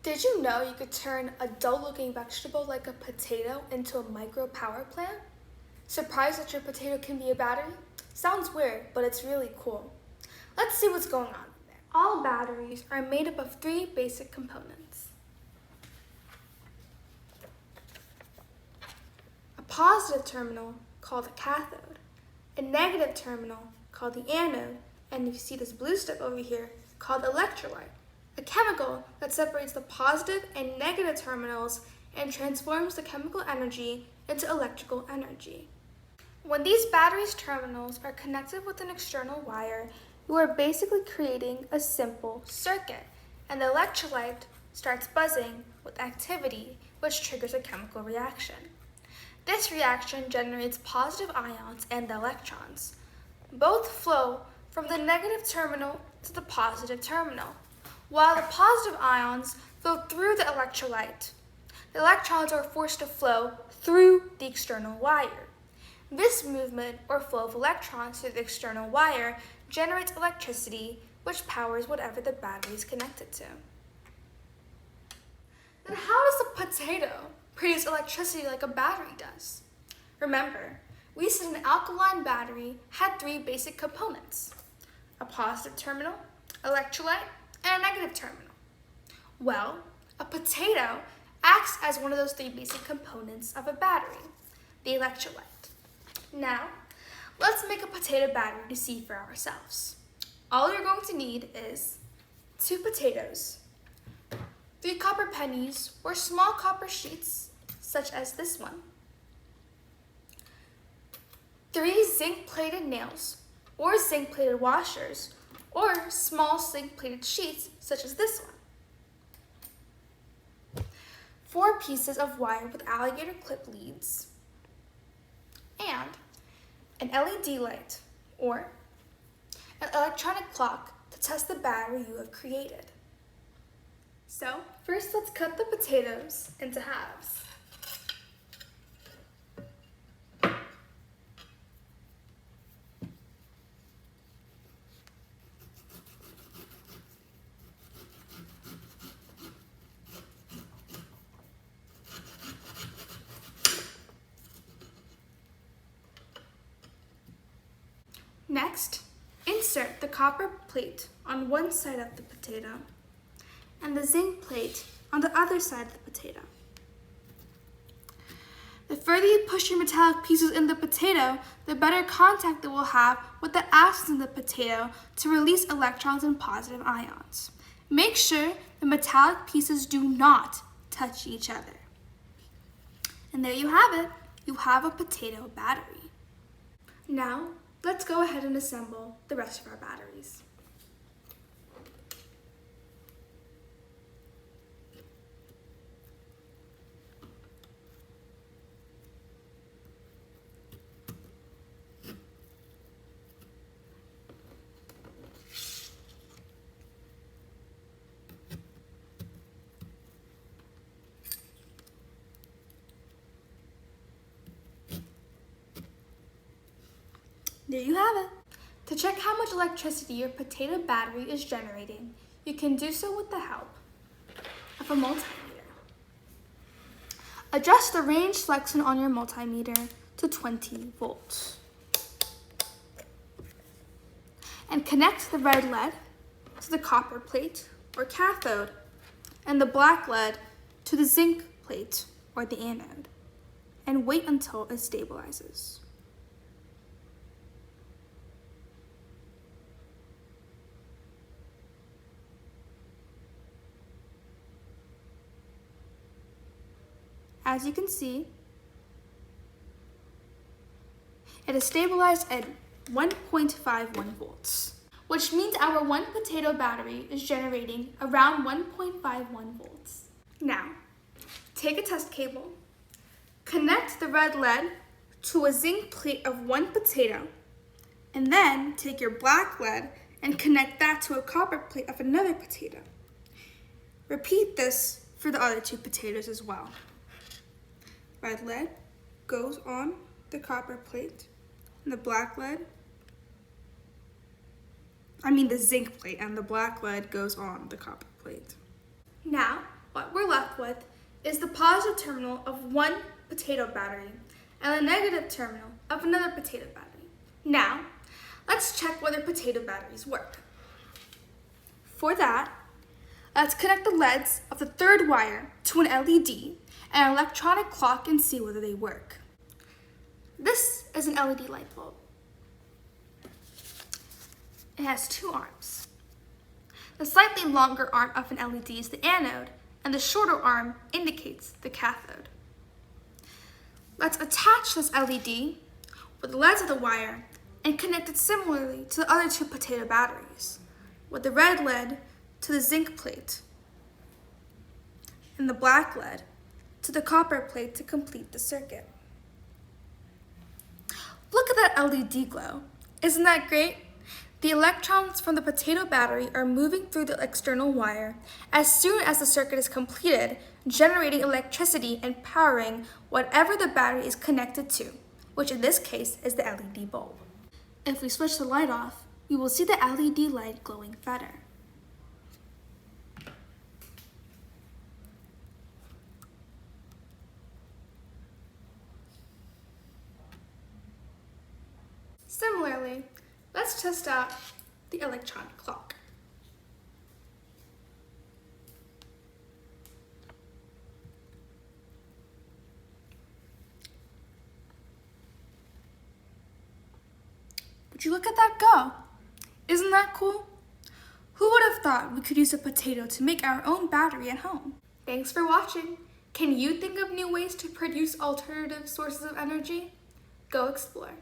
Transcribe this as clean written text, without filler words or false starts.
Did you know you could turn a dull-looking vegetable like a potato into a micro power plant? Surprised that your potato can be a battery? Sounds weird, but it's really cool. Let's see what's going on there. All batteries are made up of three basic components. A positive terminal, called a cathode, a negative terminal, called the anode, and you see this blue stuff over here, called electrolyte, a chemical that separates the positive and negative terminals and transforms the chemical energy into electrical energy. When these batteries' terminals are connected with an external wire, you are basically creating a simple circuit, and the electrolyte starts buzzing with activity, which triggers a chemical reaction. This reaction generates positive ions and electrons. Both flow from the negative terminal to the positive terminal, while the positive ions flow through the electrolyte. The electrons are forced to flow through the external wire. This movement or flow of electrons through the external wire generates electricity, which powers whatever the battery is connected to. Then how does a potato produce electricity like a battery does? Remember, we said an alkaline battery had three basic components: a positive terminal, electrolyte, and a negative terminal. Well, a potato acts as one of those three basic components of a battery, the electrolyte. Now, let's make a potato battery to see for ourselves. All you're going to need is 2 potatoes, 3 copper pennies or small copper sheets, such as this one, 3 zinc-plated nails or zinc-plated washers, or small zinc-plated sheets, such as this one, 4 pieces of wire with alligator clip leads, and an LED light or an electronic clock to test the battery you have created. So, first let's cut the potatoes into halves. Next, insert the copper plate on one side of the potato and the zinc plate on the other side of the potato. The further you push your metallic pieces in the potato, the better contact it will have with the acids in the potato to release electrons and positive ions. Make sure the metallic pieces do not touch each other. And there you have it. You have a potato battery. Now, let's go ahead and assemble the rest of our batteries. There you have it. To check how much electricity your potato battery is generating, you can do so with the help of a multimeter. Adjust the range selection on your multimeter to 20 volts. And connect the red lead to the copper plate or cathode and the black lead to the zinc plate or the anode, and wait until it stabilizes. As you can see, it is stabilized at 1.51 volts, which means our one potato battery is generating around 1.51 volts. Now, take a test cable, connect the red lead to a zinc plate of one potato, and then take your black lead and connect that to a copper plate of another potato. Repeat this for the other 2 potatoes as well. Red lead goes on the copper plate, and the zinc plate, and the black lead goes on the copper plate. Now, what we're left with is the positive terminal of one potato battery and the negative terminal of another potato battery. Now, let's check whether potato batteries work. For that, let's connect the LEDs of the third wire to an LED and an electronic clock and see whether they work. This is an LED light bulb. It has two arms. The slightly longer arm of an LED is the anode, and the shorter arm indicates the cathode. Let's attach this LED with the LEDs of the wire and connect it similarly to the other two potato batteries, with the red LED to the zinc plate and the black LED to the copper plate to complete the circuit. Look at that LED glow. Isn't that great? The electrons from the potato battery are moving through the external wire as soon as the circuit is completed, generating electricity and powering whatever the battery is connected to, which in this case is the LED bulb. If we switch the light off, we will see the LED light glowing better. Similarly, let's test out the electronic clock. Would you look at that go? Isn't that cool? Who would have thought we could use a potato to make our own battery at home? Thanks for watching. Can you think of new ways to produce alternative sources of energy? Go explore.